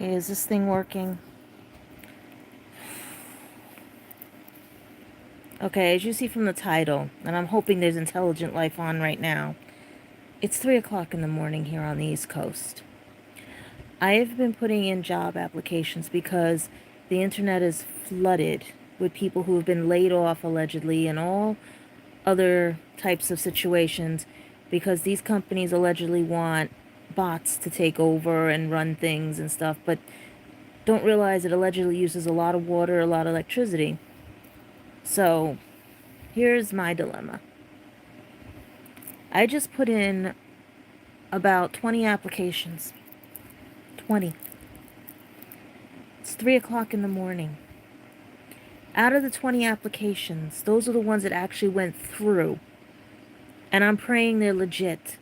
Okay, is this thing working? Okay, as you see from the title, and I'm hoping there's intelligent life on right now, it's 3 o'clock in the morning here on the East Coast. I have been putting in job applications because the internet is flooded with people who have been laid off allegedly and all other types of situations because these companies allegedly want bots to take over and run things and stuff, but don't realize it allegedly uses a lot of water, a lot of electricity. So here's my dilemma. I just put in about 20 applications. 20. It's 3 o'clock in the morning. Out of the 20 applications, those are the ones that actually went through. And I'm praying they're legit.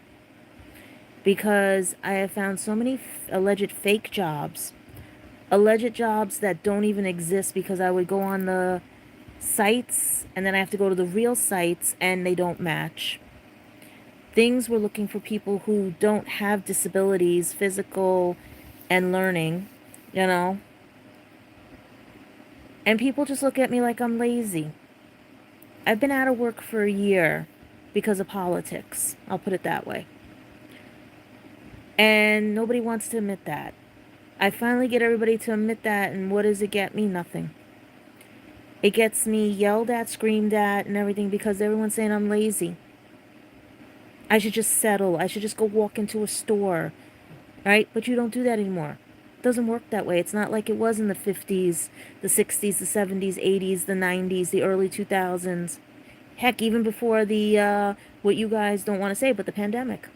Because I have found so many alleged fake jobs. Alleged jobs that don't even exist because I would go on the sites and then I have to go to the real sites and they don't match. Things we're looking for people who don't have disabilities, physical and learning, you know. And people just look at me like I'm lazy. I've been out of work for a year because of politics. I'll put it that way. And nobody wants to admit that. I finally get everybody to admit that, and what does it get me? Nothing. It gets me yelled at, screamed at, and everything because everyone's saying I'm lazy. I should just settle. I should just go walk into a store, right? But you don't do that anymore. It doesn't work that way. It's not like it was in the 50s, the 60s, the 70s, 80s, the 90s, the early 2000s. Heck, even before the, what you guys don't want to say, but the pandemic.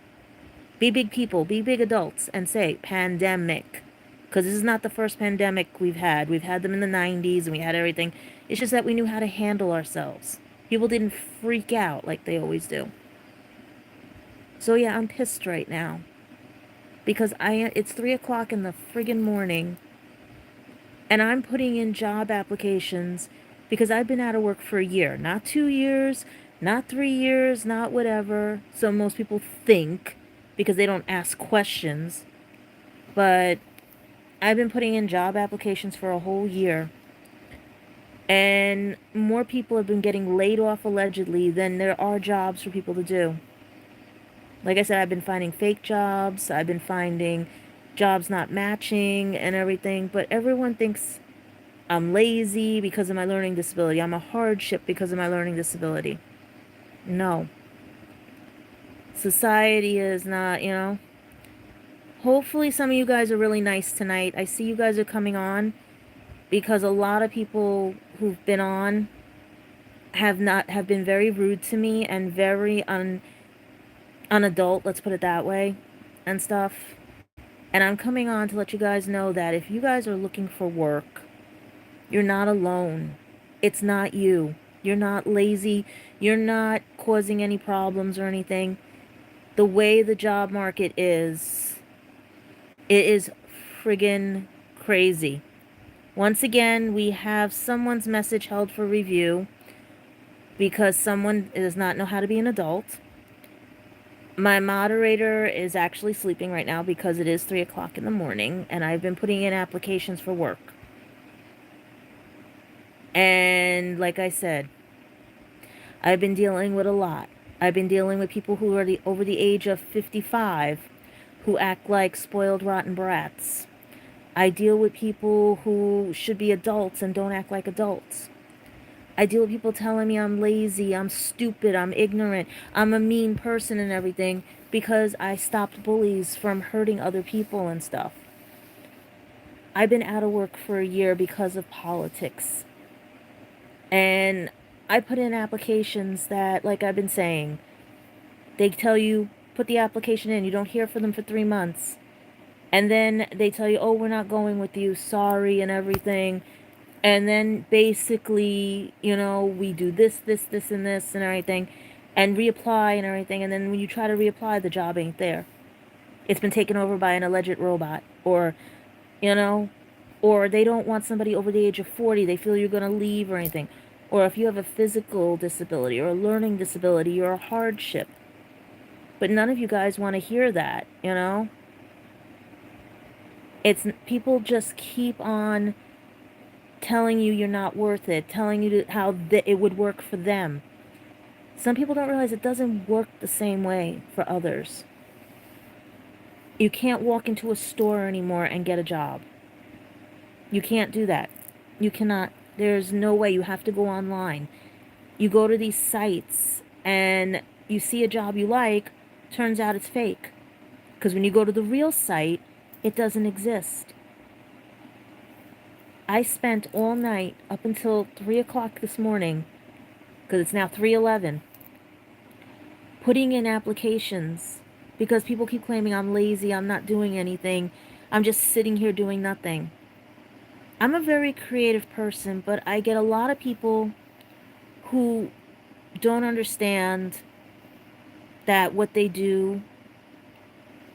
Be big people, be big adults, and say pandemic. Because this is not the first pandemic we've had. We've had them in the 90s and we had everything. It's just that we knew how to handle ourselves. People didn't freak out like they always do. So yeah, I'm pissed right now. Because it's 3 o'clock in the friggin' morning. And I'm putting in job applications because I've been out of work for a year. Not 2 years, not 3 years, not whatever. So most people think because they don't ask questions. But I've been putting in job applications for a whole year. And more people have been getting laid off allegedly than there are jobs for people to do. Like I said, I've been finding fake jobs. I've been finding jobs not matching and everything. But everyone thinks I'm lazy because of my learning disability. I'm a hardship because of my learning disability. No. Society is not, you know. Hopefully some of you guys are really nice tonight. I see you guys are coming on because a lot of people who've been on have been very rude to me and very unadult, let's put it that way, and stuff. And I'm coming on to let you guys know that if you guys are looking for work, you're not alone. It's not you. You're not lazy. You're not causing any problems or anything. The way the job market is, it is friggin' crazy. Once again, we have someone's message held for review because someone does not know how to be an adult. My moderator is actually sleeping right now because it is 3 o'clock in the morning and I've been putting in applications for work. And like I said, I've been dealing with a lot. I've been dealing with people who are over the age of 55 who act like spoiled, rotten brats. I deal with people who should be adults and don't act like adults. I deal with people telling me I'm lazy, I'm stupid, I'm ignorant, I'm a mean person and everything because I stopped bullies from hurting other people and stuff. I've been out of work for a year because of politics. And I put in applications that, like I've been saying, they tell you, put the application in, you don't hear from them for 3 months. And then they tell you, oh, we're not going with you, sorry, and everything. And then basically, you know, we do this, and this, and everything, and reapply and everything. And then when you try to reapply, the job ain't there. It's been taken over by an alleged robot. Or, you know, or they don't want somebody over the age of 40. They feel you're going to leave or anything. Or if you have a physical disability or a learning disability, you're a hardship. But none of you guys want to hear that, you know? It's people just keep on telling you you're not worth it, telling you how it would work for them. Some people don't realize it doesn't work the same way for others. You can't walk into a store anymore and get a job. You can't do that. You cannot. There's no way. You have to go online. You go to these sites and you see a job you like, turns out it's fake. Because when you go to the real site, it doesn't exist. I spent all night up until 3 o'clock this morning, because it's now 3:11, putting in applications because people keep claiming I'm lazy, I'm not doing anything, I'm just sitting here doing nothing. I'm a very creative person, but I get a lot of people who don't understand that what they do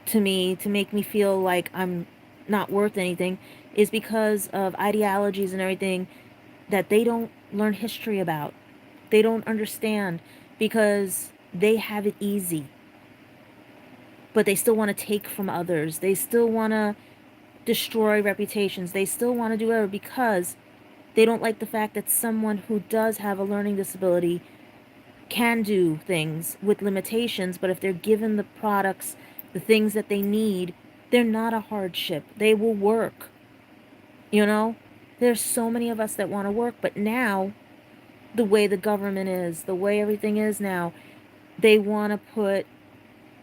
to me to make me feel like I'm not worth anything is because of ideologies and everything that they don't learn history about. They don't understand because they have it easy. But they still want to take from others. They still want to destroy reputations. They still want to do whatever because they don't like the fact that someone who does have a learning disability can do things with limitations, but if they're given the products, the things that they need, they're not a hardship. They will work. You know, there's so many of us that want to work, but now, the way the government is, the way everything is now, they want to put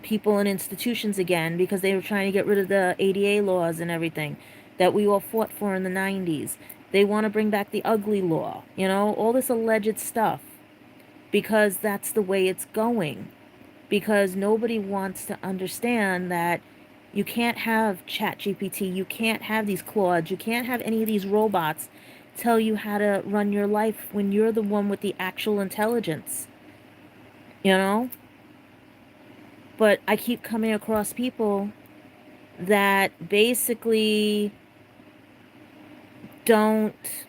people in institutions again because they were trying to get rid of the ADA laws and everything that we all fought for in the 90s. They want to bring back the ugly law, you know, all this alleged stuff because that's the way it's going. Because nobody wants to understand that you can't have ChatGPT, you can't have these Claudes, you can't have any of these robots tell you how to run your life when you're the one with the actual intelligence. You know? But I keep coming across people that basically don't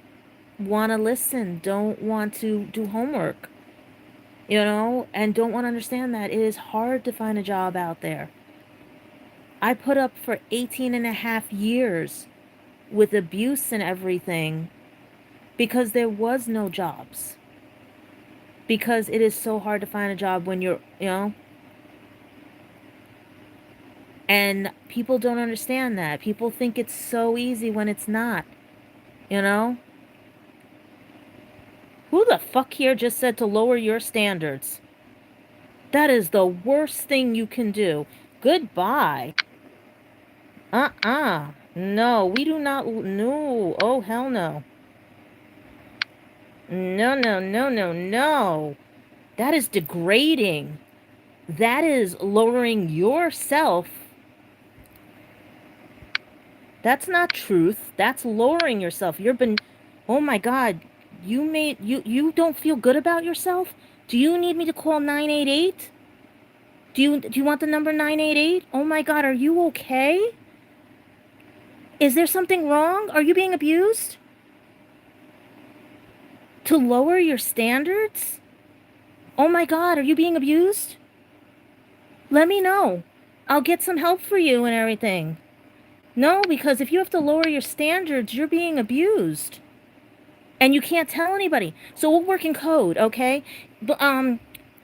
want to listen, don't want to do homework, you know, and don't want to understand that it is hard to find a job out there. I put up for 18 and a half years with abuse and everything because there was no jobs. Because it is so hard to find a job when you're, you know, and people don't understand that. People think it's so easy when it's not, you know? Who the fuck here just said to lower your standards? That is the worst thing you can do. Goodbye. No, we do not. No. Oh, hell no. No, no, no, no, no. That is degrading. That is lowering yourself. That's not truth. That's lowering yourself. Oh my God. You don't feel good about yourself? Do you need me to call 988? Do you want the number 988? Oh my God, are you okay? Is there something wrong? Are you being abused? To lower your standards? Oh my God, are you being abused? Let me know. I'll get some help for you and everything. No, because if you have to lower your standards, you're being abused. And you can't tell anybody. So we'll work in code, okay?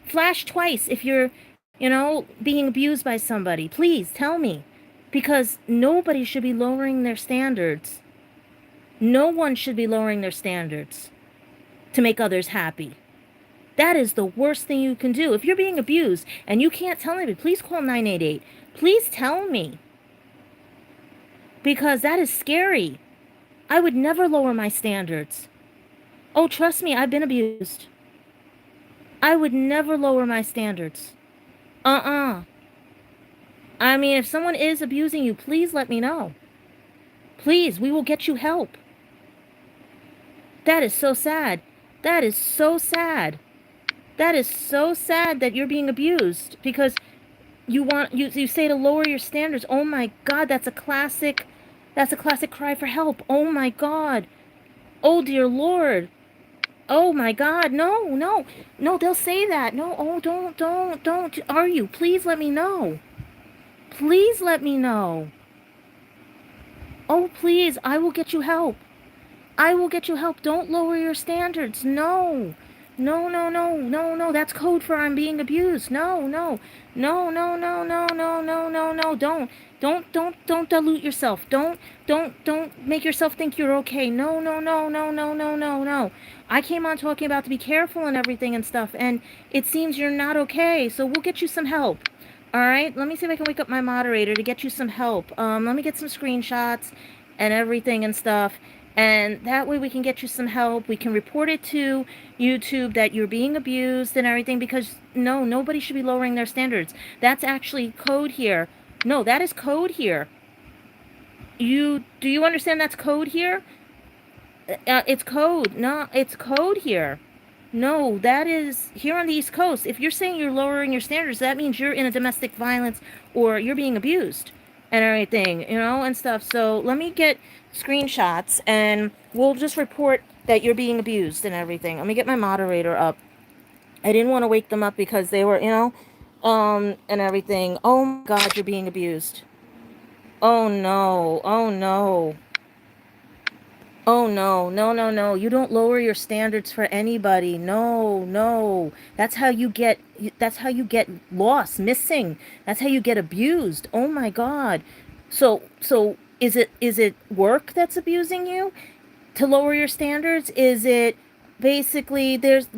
Flash twice if you're, you know, being abused by somebody. Please tell me. Because nobody should be lowering their standards. No one should be lowering their standards to make others happy. That is the worst thing you can do. If you're being abused and you can't tell anybody, please call 988. Please tell me. Because that is scary. I would never lower my standards. Oh, trust me, I've been abused. I would never lower my standards. I mean, if someone is abusing you, please let me know. Please, we will get you help. That is so sad. That is so sad. That is so sad that you're being abused because you say to lower your standards. Oh my God, that's a classic cry for help. Oh my God. Oh dear Lord. Oh my God. No, they'll say that. No, oh, don't. Are you? Please let me know. Please let me know. Oh, please, I will get you help. I will get you help. Don't lower your standards. No. No, no, no, no, no. That's code for I'm being abused. No, no. No, no, no, no, no, no, no, no. Don't dilute yourself. Don't make yourself think you're okay. No, no, no, no, no, no, no, no. I came on talking about to be careful and everything and stuff, and it seems you're not okay. So we'll get you some help. All right, let me see if I can wake up my moderator to get you some help. Let me get some screenshots and everything and stuff. And that way we can get you some help. We can report it to YouTube that you're being abused and everything, because no, nobody should be lowering their standards. That's actually code here. No, that is code here. Do you understand that's code here? It's code. No, it's code here. No, that is here on the East Coast. If you're saying you're lowering your standards, that means you're in a domestic violence or you're being abused and everything, and stuff. So let me get screenshots and we'll just report that you're being abused and everything. Let me get my moderator up. I didn't want to wake them up because they were, and everything. Oh my God, you're being abused. Oh no. Oh no. Oh no, no, no, no. You don't lower your standards for anybody. No, no. That's how you get lost, missing. That's how you get abused. Oh my God. So is it work that's abusing you to lower your standards? Is it basically there's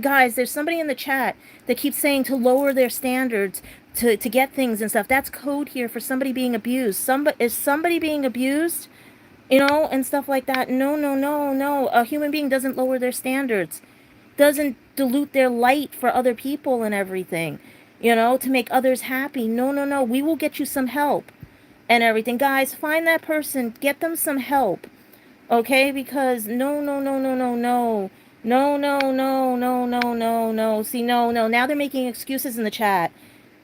somebody in the chat that keeps saying to lower their standards to get things and stuff. That's code here for somebody being abused. Is somebody being abused? And stuff like that. No, no, no, no. A human being doesn't lower their standards, doesn't dilute their light for other people and everything, to make others happy. No, no, no. We will get you some help and everything. Guys, find that person, get them some help, okay? Because no, no, no, no, no, no. No, no, no, no, no, no, no. See, no, no. Now they're making excuses in the chat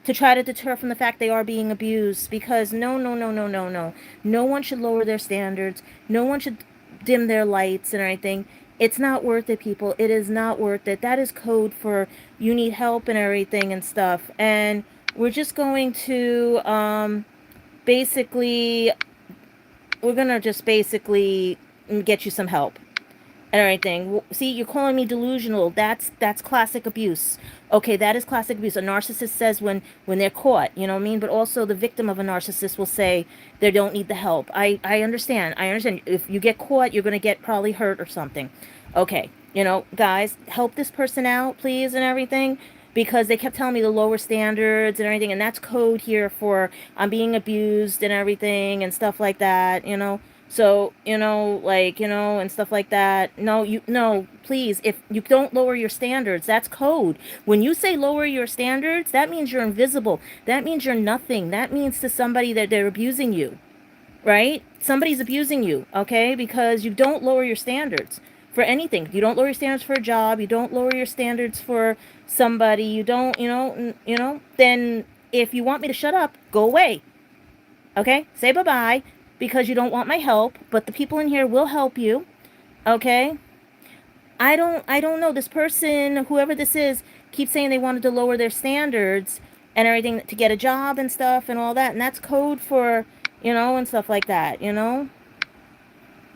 to try to deter from the fact they are being abused, because no, no, no, no, no, no. No one should lower their standards. No one should dim their lights and everything. It's not worth it, people. It is not worth it. That is code for you need help and everything and stuff. And we're just going to basically, we're going to just basically get you some help and everything. See, you're calling me delusional. That's classic abuse. Okay, that is classic abuse. A narcissist says when they're caught, you know what I mean? But also the victim of a narcissist will say they don't need the help. I understand. I understand. If you get caught, you're going to get probably hurt or something. Okay, guys, help this person out, please, and everything. Because they kept telling me to lower standards and everything, and that's code here for I'm being abused and everything and stuff like that. So, and stuff like that. No, please, if you don't lower your standards, that's code. When you say lower your standards, that means you're invisible. That means you're nothing. That means to somebody that they're abusing you, right? Somebody's abusing you, okay? Because you don't lower your standards for anything. You don't lower your standards for a job. You don't lower your standards for somebody. You don't, then if you want me to shut up, go away. Okay? Say bye-bye, because you don't want my help, but the people in here will help you. Okay? I don't know. This person, whoever this is, keeps saying they wanted to lower their standards and everything to get a job and stuff and all that. And that's code for, and stuff like that, No,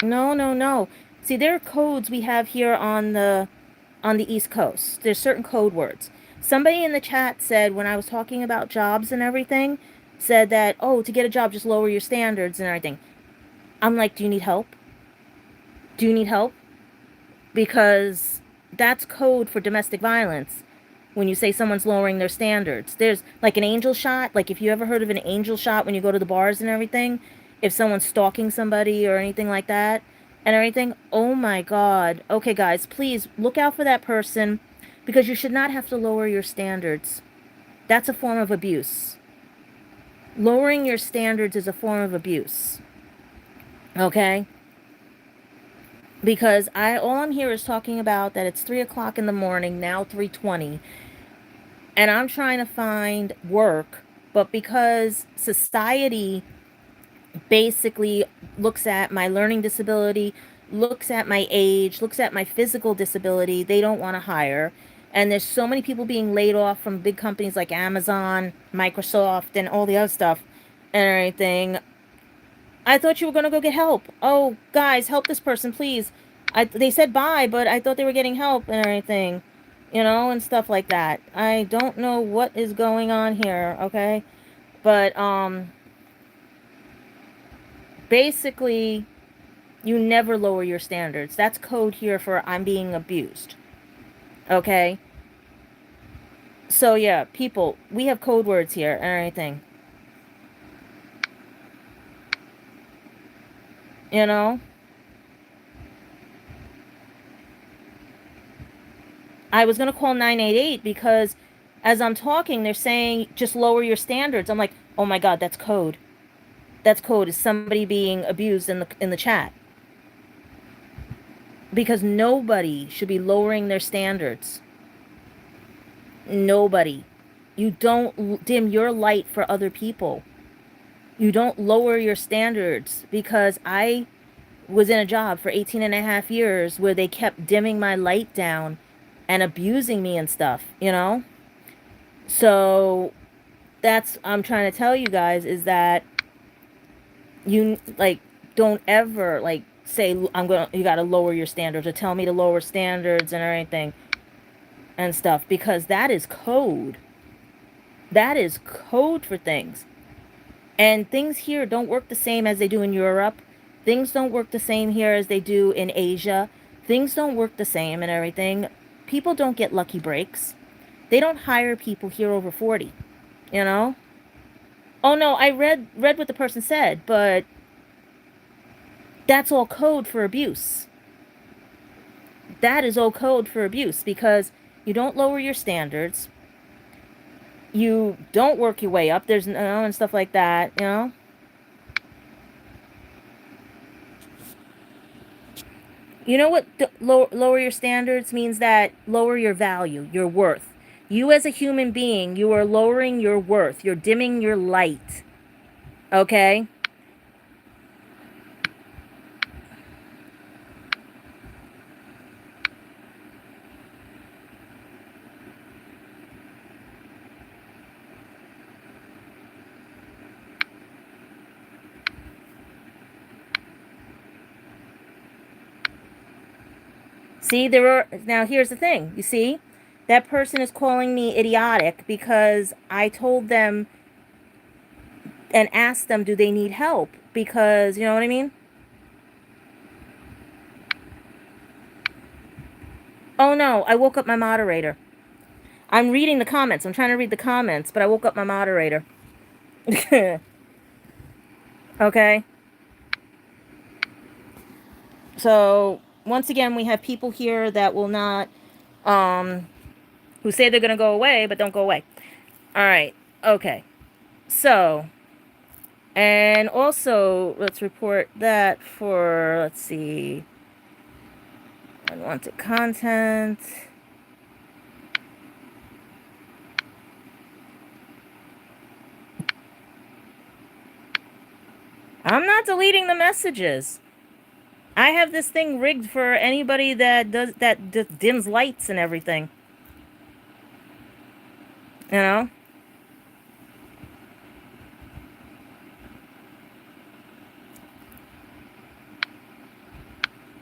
no, no. See, there are codes we have here on the East Coast. There's certain code words. Somebody in the chat said, when I was talking about jobs and everything, said that, oh, to get a job, just lower your standards and everything. I'm like, do you need help? Do you need help? Because that's code for domestic violence. When you say someone's lowering their standards, there's like an angel shot. Like, if you ever heard of an angel shot when you go to the bars and everything, if someone's stalking somebody or anything like that and everything, oh my God. Okay, guys, please look out for that person, because you should not have to lower your standards. That's a form of abuse. Lowering your standards is a form of abuse. Okay? Because all I'm here is talking about that it's 3 o'clock in the morning, now 3:20, and I'm trying to find work, but because society basically looks at my learning disability, looks at my age, looks at my physical disability, they don't want to hire. And there's so many people being laid off from big companies like Amazon, Microsoft, and all the other stuff and everything. I thought you were gonna go get help. Oh, guys, help this person, please. They said bye, but I thought they were getting help and everything, you know, and stuff like that. I don't know what is going on here, okay? But basically, you never lower your standards. That's code here for I'm being abused, okay? So yeah, people, we have code words here and everything, you know. I was going to call 988 because as I'm talking, they're saying just lower your standards. I'm like, oh my God, that's code. That's code. Is somebody being abused in the chat? Because nobody should be lowering their standards. Nobody. You don't dim your light for other people. You don't lower your standards, because I was in a job for 18 and a half years where they kept dimming my light down and abusing me and stuff, you know? So that's I'm trying to tell you guys, is that you like don't ever like say you got to lower your standards or tell me to lower standards and everything and stuff, because that is code. That is code for things. And things here don't work the same as they do in Europe. Things don't work the same here as they do in Asia. Things don't work the same and everything. People don't get lucky breaks. They don't hire people here over 40, you know? Oh no, I read what the person said, but that's all code for abuse. That is all code for abuse, because you don't lower your standards. You don't work your way up. There's no and stuff like that, you know? You know what lower your standards means? That lower your value, your worth. You as a human being, you are lowering your worth. You're dimming your light. Okay? See, now here's the thing. You see? That person is calling me idiotic because I told them and asked them, do they need help? Because, you know what I mean? Oh no, I woke up my moderator. I'm reading the comments. I'm trying to read the comments, but I woke up my moderator. Okay? So, once again, we have people here that will not, who say they're going to go away, but don't go away. All right. Okay. So, and also, let's report that for, let's see, unwanted content. I'm not deleting the messages. I have this thing rigged for anybody that dims lights and everything. You know?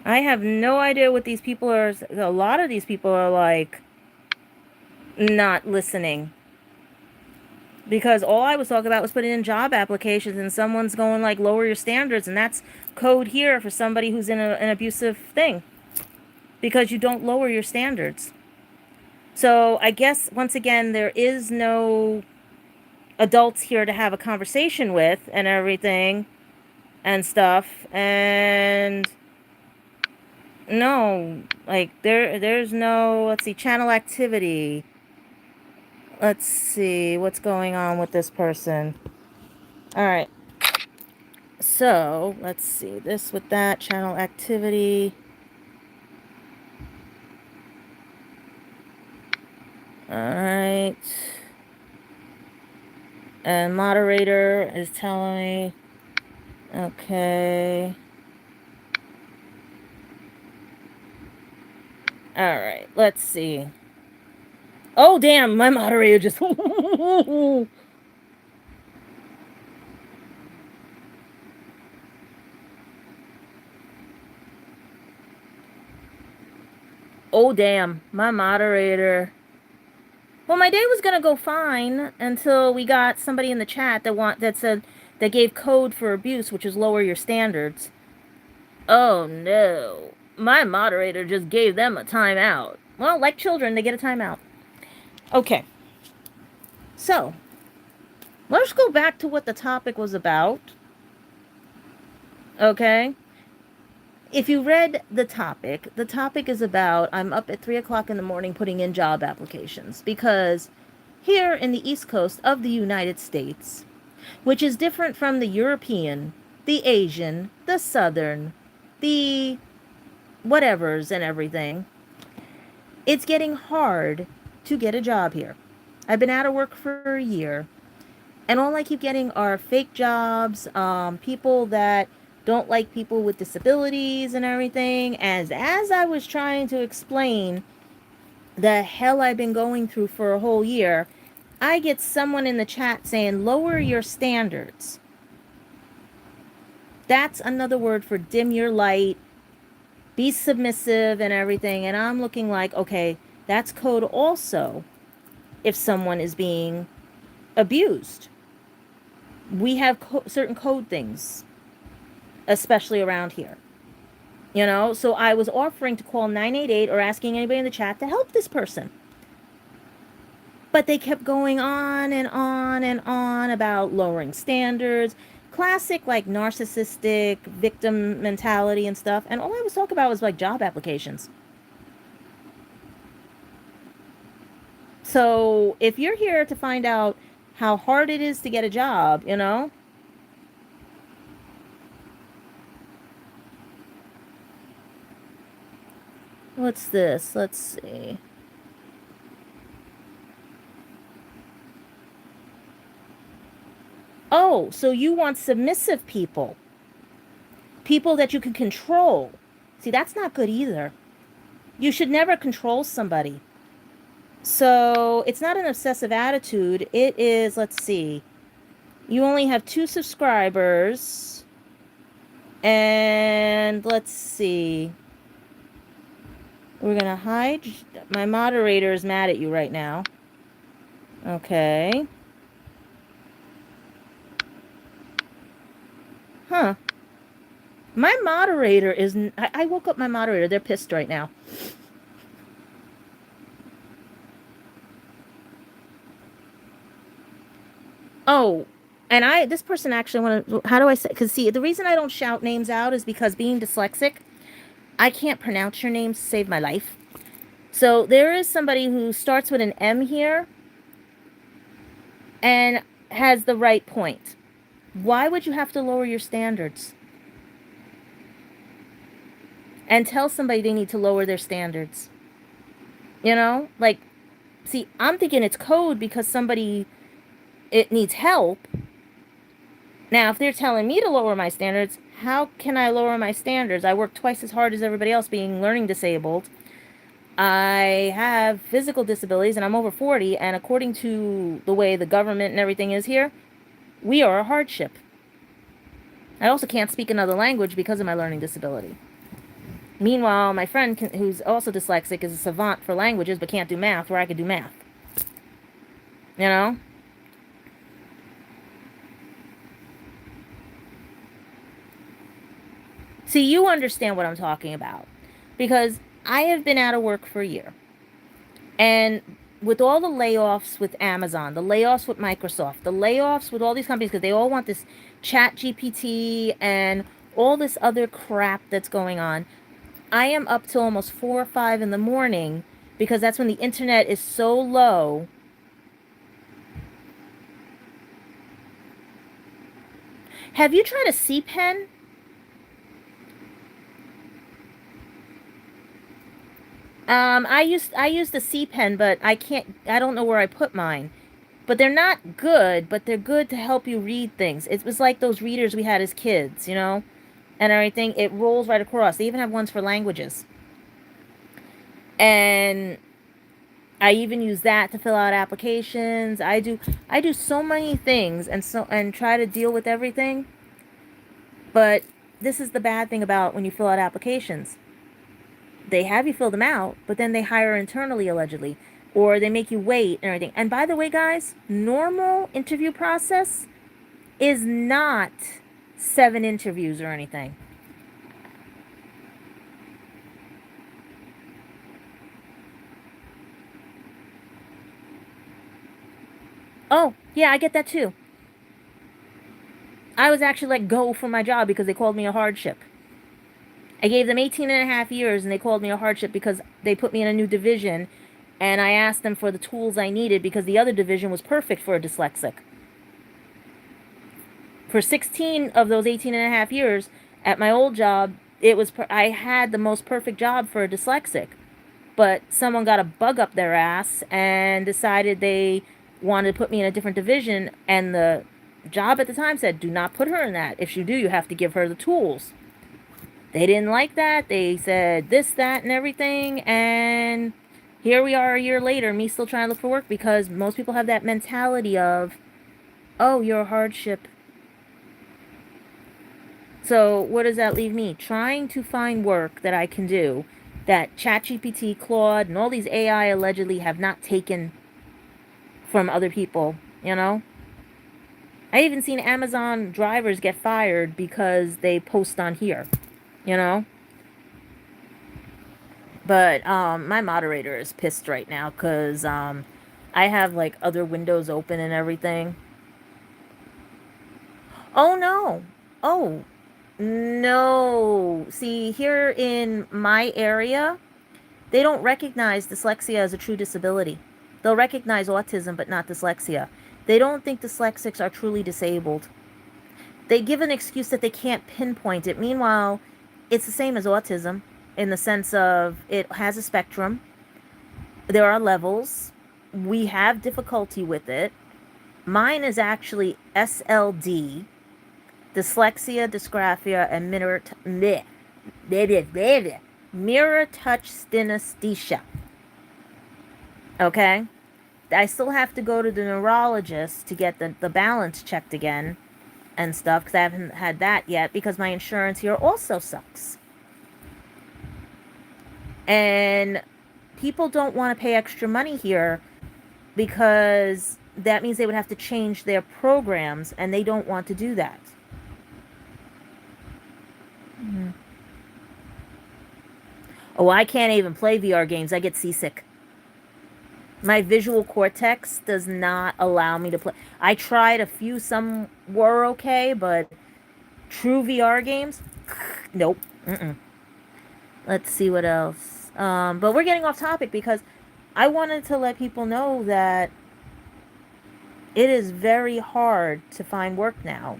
I have no idea what these people are. A lot of these people are like not listening. Because all I was talking about was putting in job applications, and someone's going like, lower your standards, and that's code here for somebody who's in an abusive thing. Because you don't lower your standards. So I guess, once again, there is no adults here to have a conversation with and everything and stuff. And no, like there's no, let's see, channel activity. Let's see what's going on with this person. All right. So, let's see, this with that, channel activity. Alright. And moderator is telling me, okay. Alright, let's see. Oh, damn, my moderator just... Oh, damn. My moderator. Well, my day was gonna go fine until we got somebody in the chat that gave code for abuse, which is lower your standards. Oh no. My moderator just gave them a timeout. Well, like children, they get a timeout. Okay. So, let's go back to what the topic was about. Okay? If you read the topic is about I'm up at 3 o'clock in the morning putting in job applications because here in the East Coast of the United States, which is different from the European, the Asian, the Southern, the whatevers and everything, it's getting hard to get a job here. I've been out of work for a year, and all I keep getting are fake jobs, people that don't like people with disabilities and everything. As I was trying to explain the hell I've been going through for a whole year, I get someone in the chat saying, lower your standards. That's another word for dim your light, be submissive and everything. And I'm looking like, okay, that's code also if someone is being abused. We have certain code things, especially around here. You know, so I was offering to call 988 or asking anybody in the chat to help this person. But they kept going on and on and on about lowering standards, classic like narcissistic victim mentality and stuff. And all I was talking about was like job applications. So if you're here to find out how hard it is to get a job, you know, what's this? Let's see. Oh, so you want submissive people. People that you can control. See, that's not good either. You should never control somebody. So it's not an obsessive attitude. It is, let's see. You only have 2 subscribers. And let's see. We're going to hide. My moderator is mad at you right now. Okay. Huh. My moderator is... I woke up my moderator. They're pissed right now. Oh, and this person actually want to... How do I say... Because, see, the reason I don't shout names out is because being dyslexic, I can't pronounce your names to save my life. So there is somebody who starts with an M here and has the right point. Why would you have to lower your standards? And tell somebody they need to lower their standards. You know? Like, see, I'm thinking it's code because it needs help. Now, if they're telling me to lower my standards, how can I lower my standards? I work twice as hard as everybody else being learning disabled. I have physical disabilities and I'm over 40, and according to the way the government and everything is here, we are a hardship. I also can't speak another language because of my learning disability. Meanwhile, my friend who's also dyslexic is a savant for languages but can't do math, where I could do math. You know? See, you understand what I'm talking about. Because I have been out of work for a year. And with all the layoffs with Amazon, the layoffs with Microsoft, the layoffs with all these companies, because they all want this ChatGPT and all this other crap that's going on, I am up till almost 4 or 5 in the morning because that's when the internet is so low. Have you tried a C-Pen? I used the C-Pen, but I don't know where I put mine. But they're not good, but they're good to help you read things. It was like those readers we had as kids, you know? And everything, it rolls right across. They even have ones for languages. And I even use that to fill out applications. I do so many things and try to deal with everything. But this is the bad thing about when you fill out applications. they have you fill them out, but then they hire internally allegedly, or they make you wait and everything. And by the way, guys, normal interview process is not 7 interviews or anything. Oh, yeah, I get that too. I was actually let go from my job because they called me a hardship. I gave them 18 and a half years and they called me a hardship because they put me in a new division and I asked them for the tools I needed because the other division was perfect for a dyslexic. For 16 of those 18 and a half years at my old job, I had the most perfect job for a dyslexic. But someone got a bug up their ass and decided they wanted to put me in a different division, and the job at the time said, do not put her in that. If you do, you have to give her the tools. They didn't like that. They said this, that, and everything, and here we are a year later, me still trying to look for work because most people have that mentality of, oh, you're a hardship. So what does that leave me? Trying to find work that I can do that ChatGPT, Claude, and all these AI allegedly have not taken from other people, you know? I even seen Amazon drivers get fired because they post on here, you know? But my moderator is pissed right now because I have like other windows open and everything. Oh no. Oh no. See, here in my area, they don't recognize dyslexia as a true disability. They'll recognize autism, but not dyslexia. They don't think dyslexics are truly disabled. They give an excuse that they can't pinpoint it. Meanwhile, it's the same as autism in the sense of it has a spectrum. There are levels. We have difficulty with it. Mine is actually SLD, dyslexia, dysgraphia, and mirror touch synesthesia. Okay? I still have to go to the neurologist to get the balance checked again and stuff because I haven't had that yet because my insurance here also sucks. And people don't want to pay extra money here because that means they would have to change their programs and they don't want to do that. Mm-hmm. Oh, I can't even play VR games. I get seasick. My visual cortex does not allow me to play. I tried a few, some were okay, but true VR games, nope. Let's see what else. But we're getting off topic because I wanted to let people know that it is very hard to find work now.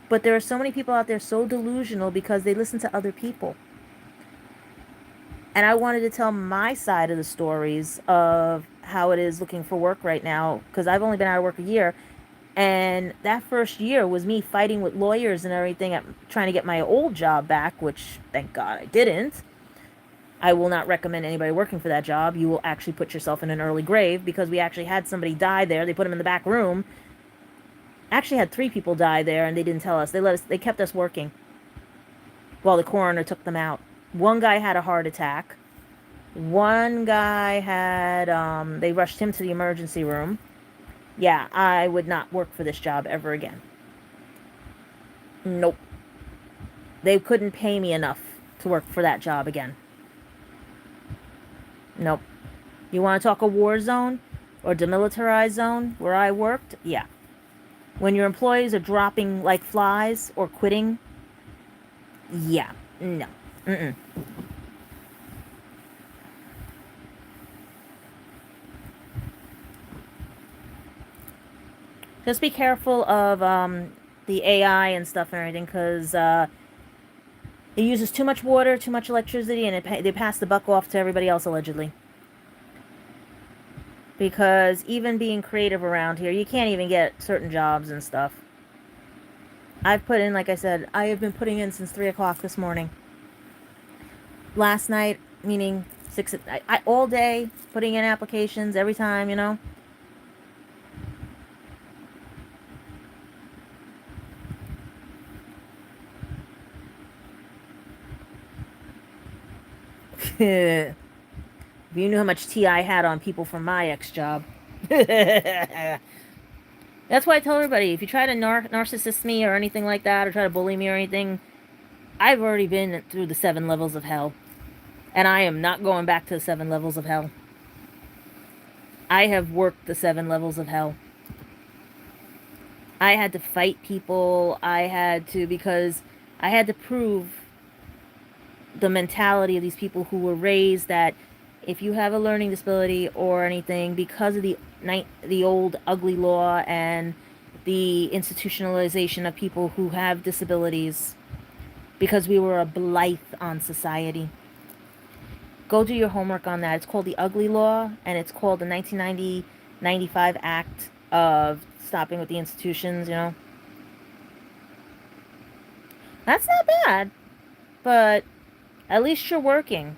But there are so many people out there so delusional because they listen to other people. And I wanted to tell my side of the stories of how it is looking for work right now because I've only been out of work a year. And that first year was me fighting with lawyers and everything, trying to get my old job back, which thank God I didn't. I will not recommend anybody working for that job. You will actually put yourself in an early grave because we actually had somebody die there. They put him in the back room. Actually had 3 people die there and they didn't tell us. They kept us working while the coroner took them out. One guy had a heart attack. One guy had, they rushed him to the emergency room. Yeah, I would not work for this job ever again. Nope. They couldn't pay me enough to work for that job again. Nope. You want to talk a war zone or demilitarized zone where I worked? Yeah. When your employees are dropping like flies or quitting? Yeah. No. Just be careful of the AI and stuff and everything because it uses too much water, too much electricity, and they pass the buck off to everybody else allegedly. Because even being creative around here, you can't even get certain jobs and stuff. I've put in, like I said, I have been putting in since 3 o'clock this morning. Last night, meaning 6, all day, putting in applications every time, you know. If you knew how much tea I had on people from my ex-job. That's why I tell everybody, if you try to narcissist me or anything like that, or try to bully me or anything, I've already been through the 7 levels of hell. And I am not going back to the 7 levels of hell. I have worked the 7 levels of hell. I had to fight people. Because I had to prove the mentality of these people who were raised that if you have a learning disability or anything, because of the old ugly law and the institutionalization of people who have disabilities, because we were a blight on society. Go do your homework on that. It's called the Ugly Law, and it's called the 1995 Act of Stopping with the Institutions, you know. That's not bad, but at least you're working.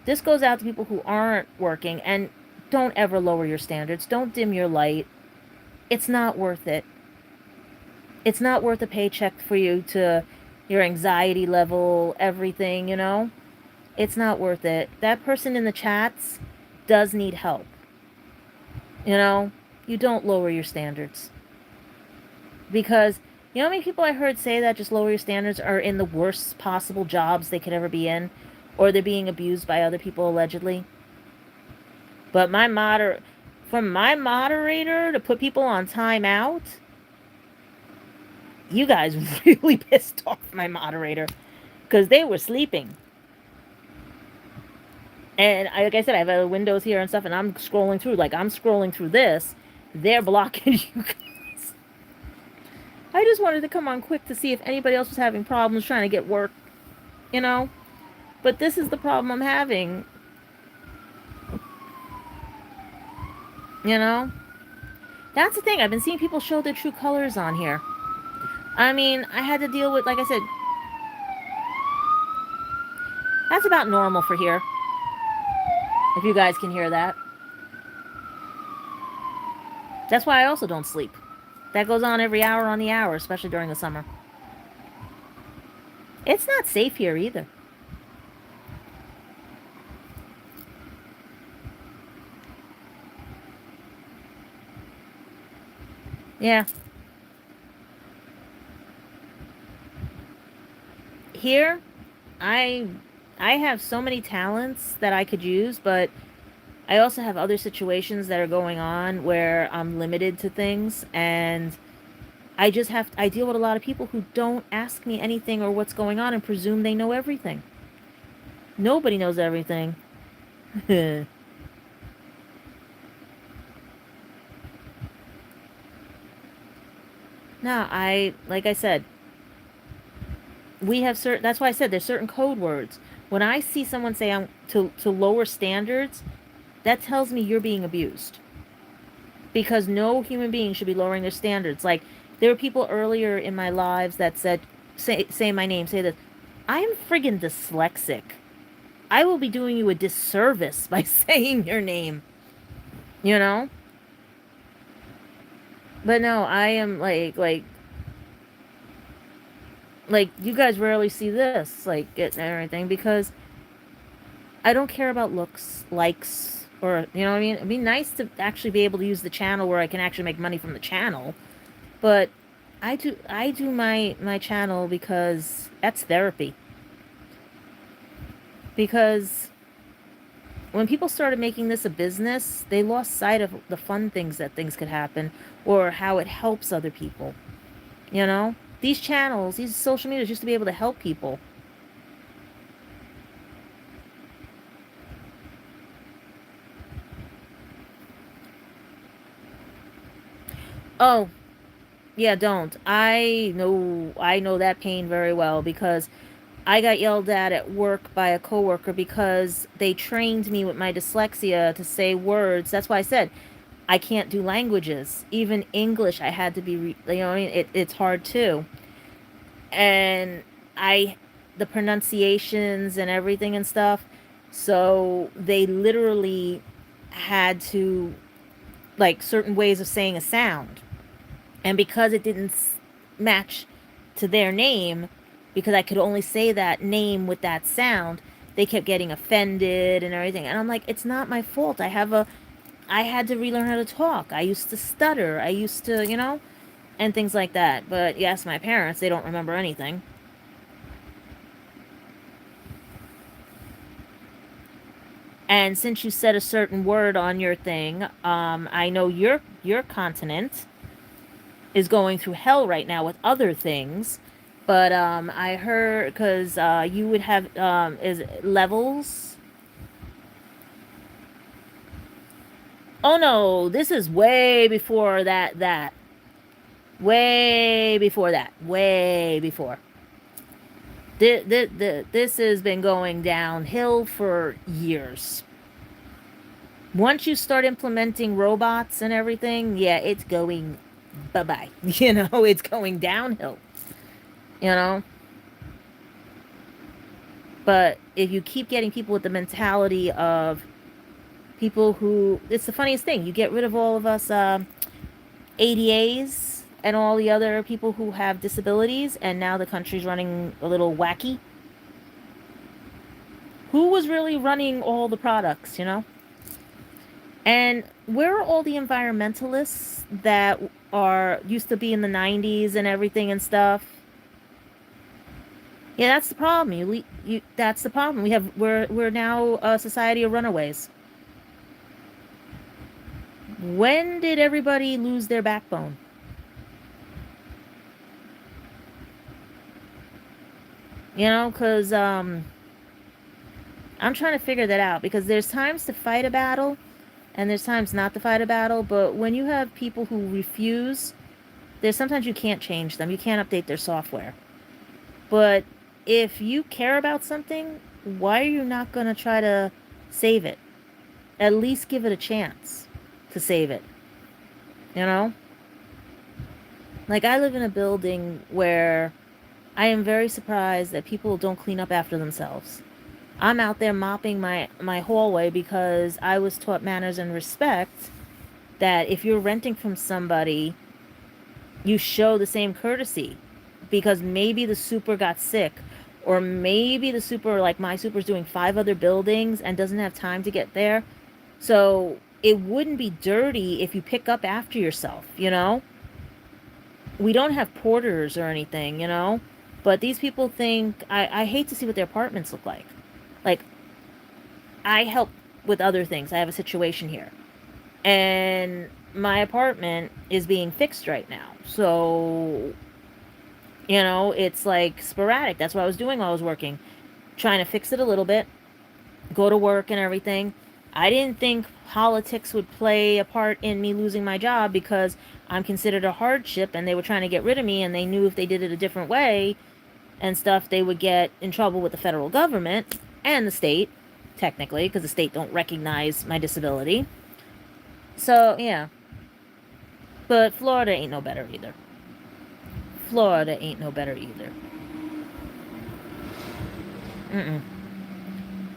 This goes out to people who aren't working, and don't ever lower your standards. Don't dim your light. It's not worth it. It's not worth a paycheck for you to your anxiety level, everything, you know. It's not worth it. That person in the chats does need help. You know, you don't lower your standards. Because, you know how many people I heard say that just lower your standards are in the worst possible jobs they could ever be in? Or they're being abused by other people allegedly? But from my moderator to put people on timeout, you guys really pissed off my moderator. Because they were sleeping. And like I said, I have other windows here and stuff, and I'm scrolling through. Like, I'm scrolling through this. They're blocking you guys. I just wanted to come on quick to see if anybody else was having problems trying to get work, you know? But this is the problem I'm having. You know? That's the thing. I've been seeing people show their true colors on here. I mean, I had to deal with, like I said, that's about normal for here. If you guys can hear that. That's why I also don't sleep. That goes on every hour on the hour, especially during the summer. It's not safe here either. Yeah. Here, I have so many talents that I could use, but I also have other situations that are going on where I'm limited to things, and I deal with a lot of people who don't ask me anything or what's going on and presume they know everything. Nobody knows everything. No, like I said, we have that's why I said there's certain code words. When I see someone say I'm to lower standards, that tells me you're being abused. Because no human being should be lowering their standards. Like, there were people earlier in my lives that said, say my name, say that, I'm friggin' dyslexic. I will be doing you a disservice by saying your name. You know? But no, I am like, you guys rarely see this, like, getting everything, because I don't care about looks, likes, or, you know what I mean? It'd be nice to actually be able to use the channel where I can actually make money from the channel. But I do my channel because that's therapy. Because when people started making this a business, they lost sight of the fun things that things could happen, or how it helps other people. You know? These channels, these social medias used to be able to help people. Oh, yeah, don't. I know that pain very well, because I got yelled at work by a coworker because they trained me with my dyslexia to say words. That's why I said I can't do languages. Even English, I had to be, you know what I mean? It's hard too. And the pronunciations and everything and stuff. So they literally had to, like, certain ways of saying a sound. And because it didn't match to their name, because I could only say that name with that sound, they kept getting offended and everything. And I'm like, it's not my fault. I had to relearn how to talk. I used to stutter. I used to, and things like that. But yes, my parents, they don't remember anything. And since you said a certain word on your thing, I know your continent is going through hell right now with other things. But I heard because you would have is levels. Oh no, this is way before that. Way before that. Way before. This has been going downhill for years. Once you start implementing robots and everything, yeah, it's going bye-bye. It's going downhill. You know? But if you keep getting people with the mentality of people who, it's the funniest thing, you get rid of all of us ADAs and all the other people who have disabilities, and now the country's running a little wacky. Who was really running all the products, And where are all the environmentalists that are used to be in the 90s and everything and stuff? Yeah, that's the problem. That's the problem. We're now a society of runaways. When did everybody lose their backbone? Because I'm trying to figure that out, because there's times to fight a battle and there's times not to fight a battle, but when you have people who refuse, there's sometimes you can't change them. You can't update their software. But if you care about something, why are you not going to try to save it? At least give it a chance to save it. Like, I live in a building where I am very surprised that people don't clean up after themselves. I'm out there mopping my hallway because I was taught manners and respect, that if you're renting from somebody, you show the same courtesy, because maybe the super got sick, or maybe the super, like my super's doing 5 other buildings and doesn't have time to get there. So it wouldn't be dirty if you pick up after yourself, We don't have porters or anything, But these people think, I hate to see what their apartments look like. Like, I help with other things. I have a situation here. And my apartment is being fixed right now. So, it's like sporadic. That's what I was doing while I was working. Trying to fix it a little bit. Go to work and everything. I didn't think politics would play a part in me losing my job, because I'm considered a hardship and they were trying to get rid of me, and they knew if they did it a different way and stuff, they would get in trouble with the federal government and the state, technically, because the state don't recognize my disability. So, yeah. But Florida ain't no better either. Florida ain't no better either. Mm-mm.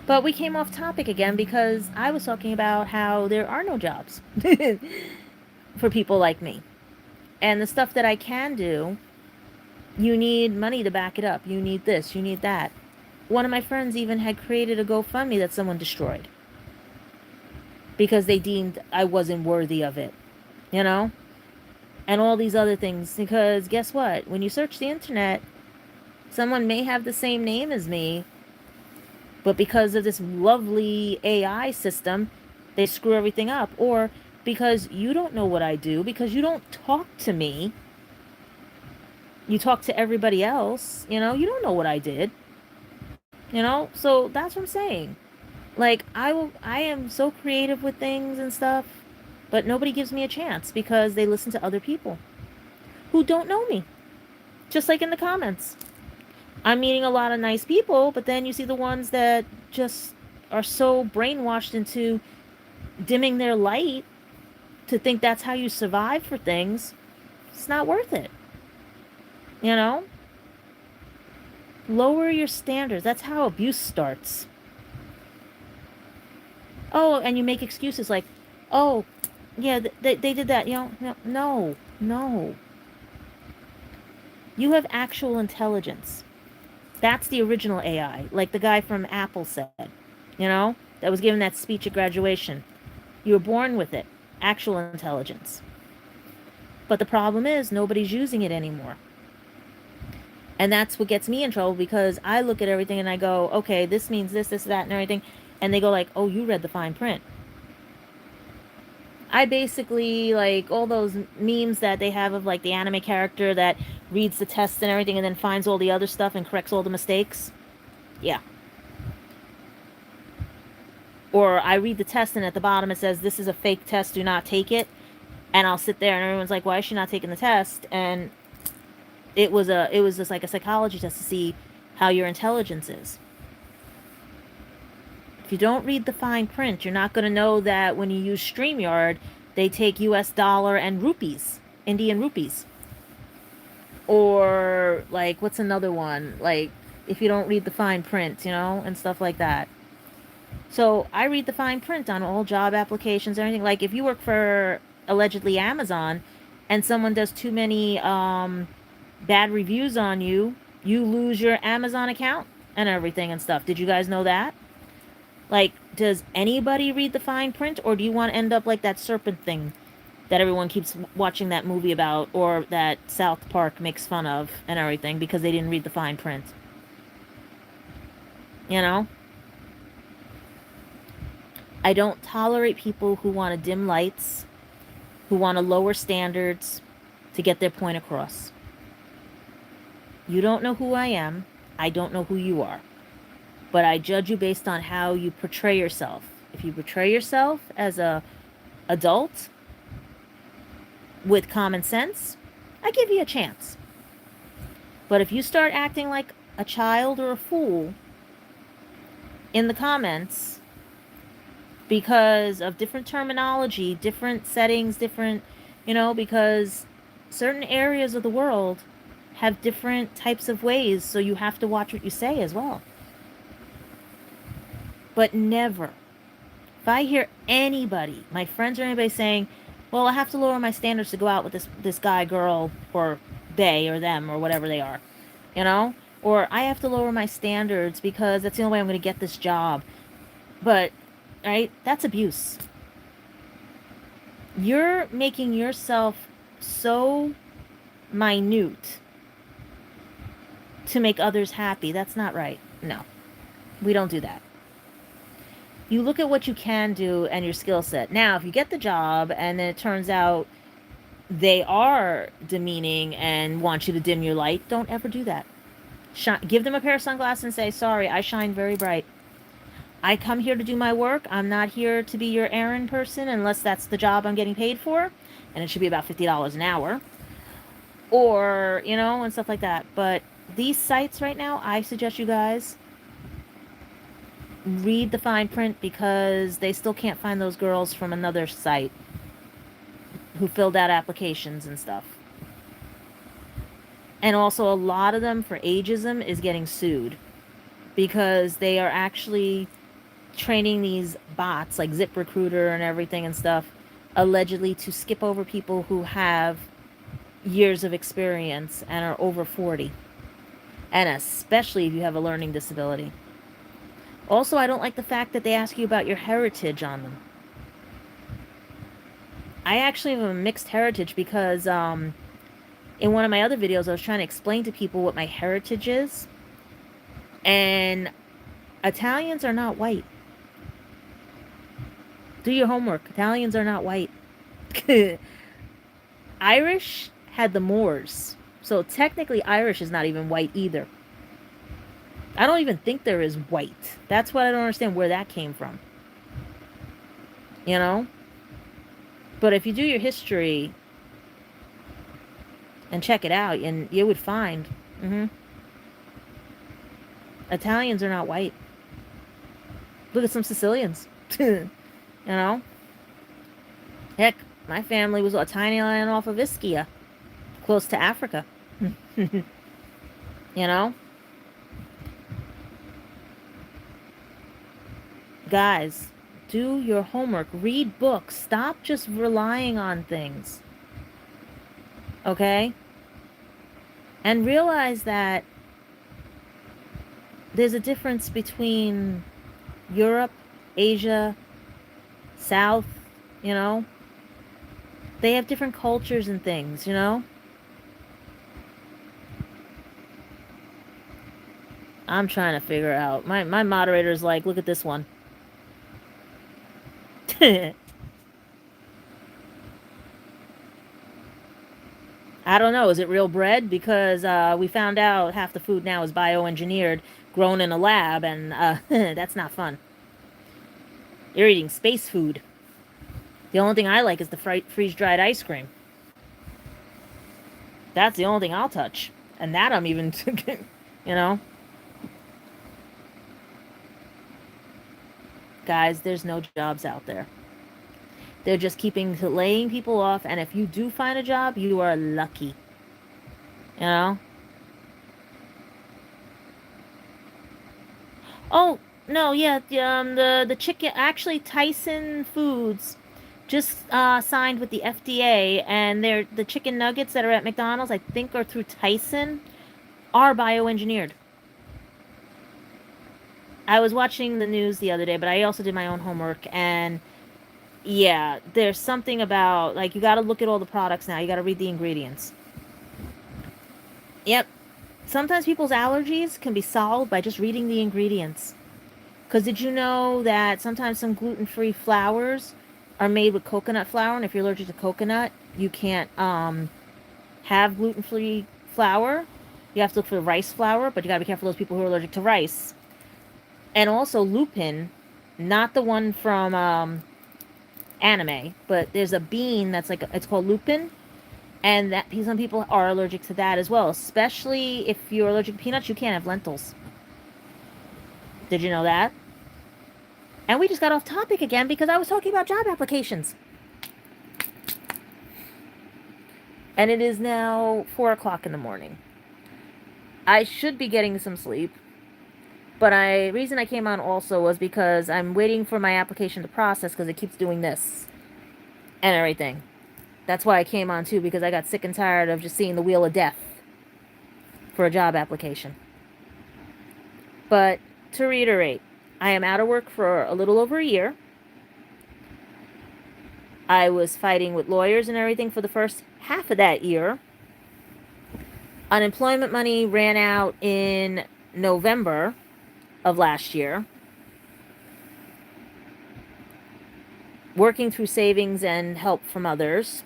But we came off topic again because I was talking about how there are no jobs for people like me. And the stuff that I can do, you need money to back it up. You need this, you need that. One of my friends even had created a GoFundMe that someone destroyed because they deemed I wasn't worthy of it, And all these other things. Because guess what? When you search the internet, someone may have the same name as me, but because of this lovely AI system, they screw everything up. Or because you don't know what I do, because you don't talk to me, you talk to everybody else, you don't know what I did. So that's what I'm saying. Like, I am so creative with things and stuff, but nobody gives me a chance because they listen to other people who don't know me. Just like in the comments. I'm meeting a lot of nice people, but then you see the ones that just are so brainwashed into dimming their light to think that's how you survive for things. It's not worth it. Lower your standards. That's how abuse starts. Oh, and you make excuses like, oh, yeah, they did that. No. You have actual intelligence. That's the original AI, like the guy from Apple said, that was given that speech at graduation. You were born with it, actual intelligence. But the problem is nobody's using it anymore. And that's what gets me in trouble, because I look at everything and I go, okay, this means this, this, that, and everything. And they go like, oh, you read the fine print. I basically, like, all those memes that they have of, like, the anime character that reads the tests and everything and then finds all the other stuff and corrects all the mistakes. Yeah. Or I read the test and at the bottom it says, this is a fake test, do not take it. And I'll sit there and everyone's like, why is she not taking the test? And it was just like a psychology test to see how your intelligence is. If you don't read the fine print, you're not going to know that when you use StreamYard, they take US dollar and rupees, Indian rupees. Or, like, what's another one? Like, if you don't read the fine print, and stuff like that. So I read the fine print on all job applications, everything. Like, if you work for allegedly Amazon and someone does too many bad reviews on you, you lose your Amazon account and everything and stuff. Did you guys know that? Like, does anybody read the fine print, or do you want to end up like that serpent thing that everyone keeps watching that movie about, or that South Park makes fun of and everything because they didn't read the fine print? I don't tolerate people who want to dim lights, who want to lower standards to get their point across. You don't know who I am. I don't know who you are. But I judge you based on how you portray yourself. If you portray yourself as a adult with common sense, I give you a chance. But if you start acting like a child or a fool in the comments because of different terminology, different settings, different, because certain areas of the world have different types of ways, so you have to watch what you say as well. But never, if I hear anybody, my friends or anybody saying, well, I have to lower my standards to go out with this guy, girl, or they, or them, or whatever they are, or I have to lower my standards because that's the only way I'm going to get this job. But, right, that's abuse. You're making yourself so minute to make others happy. That's not right. No, we don't do that. You look at what you can do and your skill set. Now, if you get the job and then it turns out they are demeaning and want you to dim your light, don't ever do that. Give them a pair of sunglasses and say, sorry, I shine very bright. I come here to do my work. I'm not here to be your errand person unless that's the job I'm getting paid for. And it should be about $50 an hour. Or, and stuff like that. But these sites right now, I suggest you guys read the fine print, because they still can't find those girls from another site who filled out applications and stuff. And also, a lot of them for ageism is getting sued because they are actually training these bots like ZipRecruiter and everything and stuff, allegedly to skip over people who have years of experience and are over 40. And especially if you have a learning disability. Also, I don't like the fact that they ask you about your heritage on them. I actually have a mixed heritage because in one of my other videos, I was trying to explain to people what my heritage is. And Italians are not white. Do your homework. Italians are not white. Irish had the Moors. So technically, Irish is not even white either. I don't even think there is white. That's what I don't understand where that came from. But if you do your history and check it out, and you would find Italians are not white. Look at some Sicilians. Heck, my family was a tiny island off of Ischia, close to Africa. Guys, do your homework. Read books. Stop just relying on things. Okay? And realize that there's a difference between Europe, Asia, South, you know? They have different cultures and things, you know? I'm trying to figure out. My moderator's like, look at this one. I don't know. Is it real bread? Because we found out half the food now is bioengineered, grown in a lab, and that's not fun. You're eating space food. The only thing I like is the freeze-dried ice cream. That's the only thing I'll touch. And that I'm even, you know? Guys, there's no jobs out there. They're just laying people off, and if you do find a job, you are lucky. You know? Oh, no, yeah, the chicken, actually Tyson Foods just signed with the FDA, and the chicken nuggets that are at McDonald's, I think are through Tyson, are bioengineered. I was watching the news the other day, but I also did my own homework, and yeah, there's something about, like, you gotta look at all the products now. You gotta read the ingredients. Yep. Sometimes people's allergies can be solved by just reading the ingredients. Because did you know that sometimes some gluten-free flours are made with coconut flour, and if you're allergic to coconut, you can't have gluten-free flour. You have to look for the rice flour, but you gotta be careful of those people who are allergic to rice. And also lupin, not the one from anime, but there's a bean that's like, it's called lupin, and that some people are allergic to that as well. Especially if you're allergic to peanuts, you can't have lentils. Did you know that? And we just got off topic again because I was talking about job applications. And it is now 4 o'clock in the morning. I should be getting some sleep. But reason I came on also was because I'm waiting for my application to process because it keeps doing this and everything. That's why I came on too, because I got sick and tired of just seeing the wheel of death for a job application. But to reiterate, I am out of work for a little over a year. I was fighting with lawyers and everything for the first half of that year. Unemployment money ran out in November of last year. Working through savings and help from others.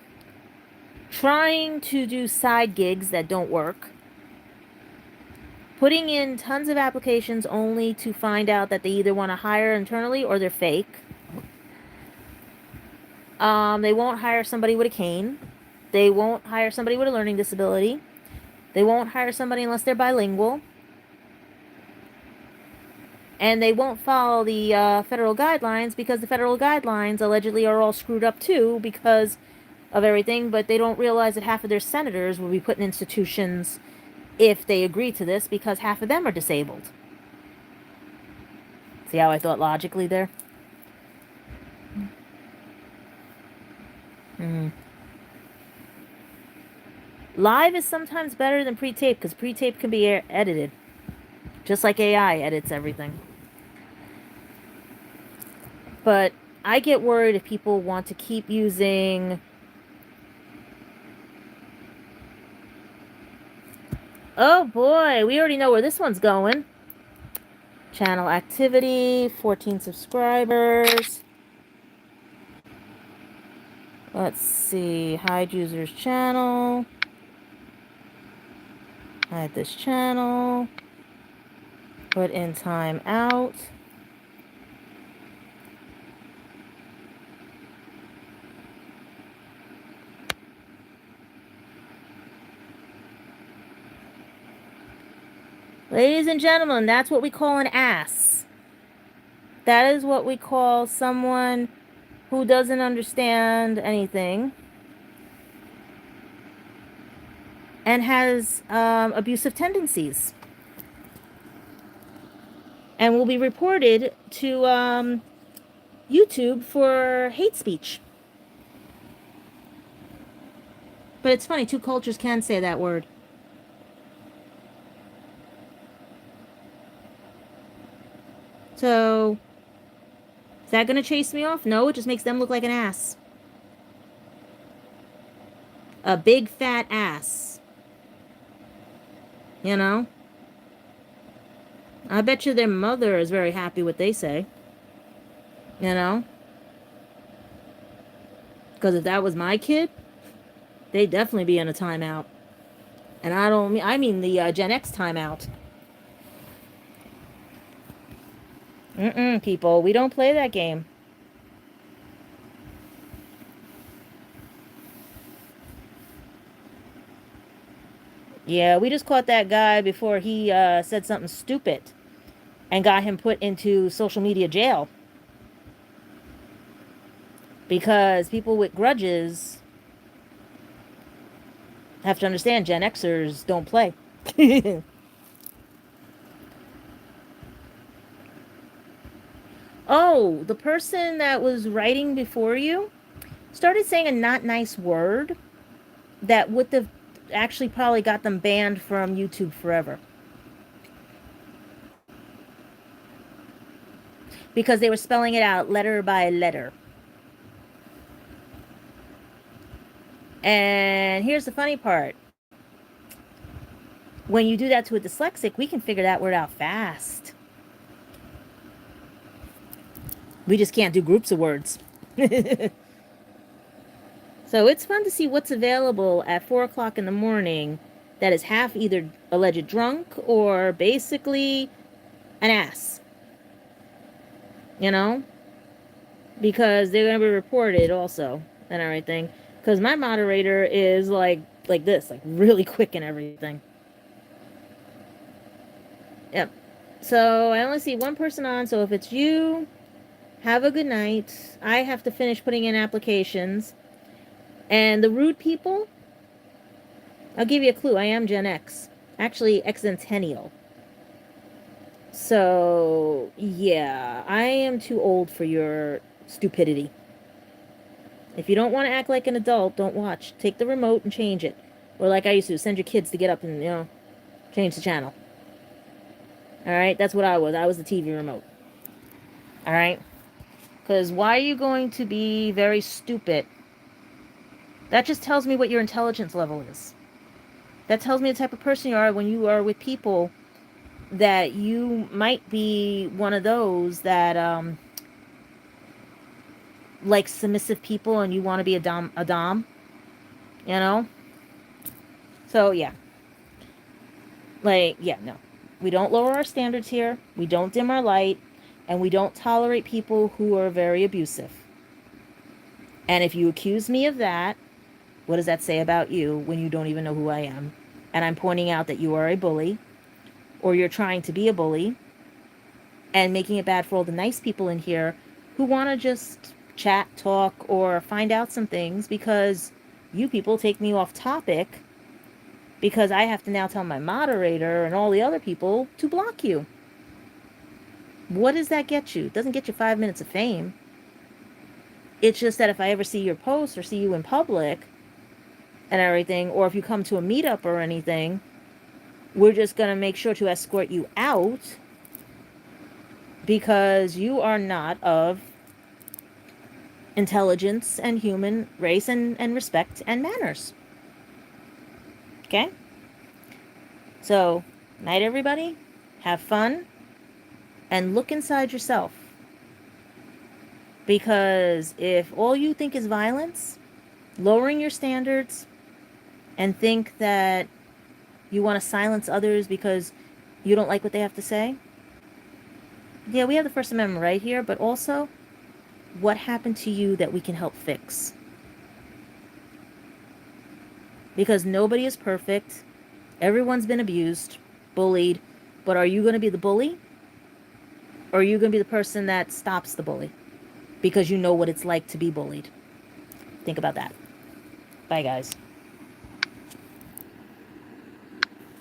Trying to do side gigs that don't work. Putting in tons of applications only to find out that they either want to hire internally or they're fake. They won't hire somebody with a cane. They won't hire somebody with a learning disability. They won't hire somebody unless they're bilingual. And they won't follow the federal guidelines because the federal guidelines allegedly are all screwed up too because of everything, but they don't realize that half of their senators will be put in institutions if they agree to this because half of them are disabled. See how I thought logically there? Live is sometimes better than pre-tape because pre-tape can be edited. Just like AI edits everything. But I get worried if people want to keep using... Oh boy, we already know where this one's going. Channel activity, 14 subscribers. Let's see, hide user's channel. Hide this channel. Put in time out. Ladies and gentlemen, that's what we call an ass. That is what we call someone who doesn't understand anything and has abusive tendencies. And will be reported to YouTube for hate speech. But it's funny, two cultures can say that word. So, is that going to chase me off? No, it just makes them look like an ass. A big fat ass. You know? I bet you their mother is very happy what they say. You know? Because if that was my kid, they'd definitely be in a timeout. And I mean the Gen X timeout. People, we don't play that game. Yeah, we just caught that guy before he said something stupid and got him put into social media jail. Because people with grudges have to understand Gen Xers don't play. Oh, the person that was writing before you started saying a not nice word that would have actually probably got them banned from YouTube forever. Because they were spelling it out letter by letter. And here's the funny part. When you do that to a dyslexic, we can figure that word out fast. We just can't do groups of words. So it's fun to see what's available at 4 o'clock in the morning that is half either alleged drunk or basically an ass. You know? Because they're going to be reported also and everything. Because my moderator is like this, like really quick and everything. Yep. So I only see one person on, so if it's you, have a good night. I have to finish putting in applications. And the rude people, I'll give you a clue. I am Gen X. Actually, X-Centennial. So, yeah, I am too old for your stupidity. If you don't want to act like an adult, don't watch. Take the remote and change it. Or like I used to, send your kids to get up and, change the channel. Alright? That's what I was. I was the TV remote. Alright? Because why are you going to be very stupid? That just tells me what your intelligence level is. That tells me the type of person you are when you are with people that you might be one of those that like submissive people and you want to be a dom, you know? So, yeah. No. We don't lower our standards here. We don't dim our light. And we don't tolerate people who are very abusive. And if you accuse me of that, what does that say about you when you don't even know who I am? And I'm pointing out that you are a bully, or you're trying to be a bully, and making it bad for all the nice people in here who want to just chat, talk, or find out some things because you people take me off topic because I have to now tell my moderator and all the other people to block you. What does that get you? It doesn't get you 5 minutes of fame. It's just that if I ever see your post or see you in public and everything, or if you come to a meetup or anything, we're just going to make sure to escort you out because you are not of intelligence and human race and respect and manners. Okay? So, night everybody. Have fun. And look inside yourself. Because if all you think is violence, lowering your standards, and think that you want to silence others because you don't like what they have to say. Yeah, we have the First Amendment right here, but also, what happened to you that we can help fix? Because nobody is perfect. Everyone's been abused, bullied. But are you going to be the bully? Or are you going to be the person that stops the bully? Because you know what it's like to be bullied. Think about that. Bye, guys.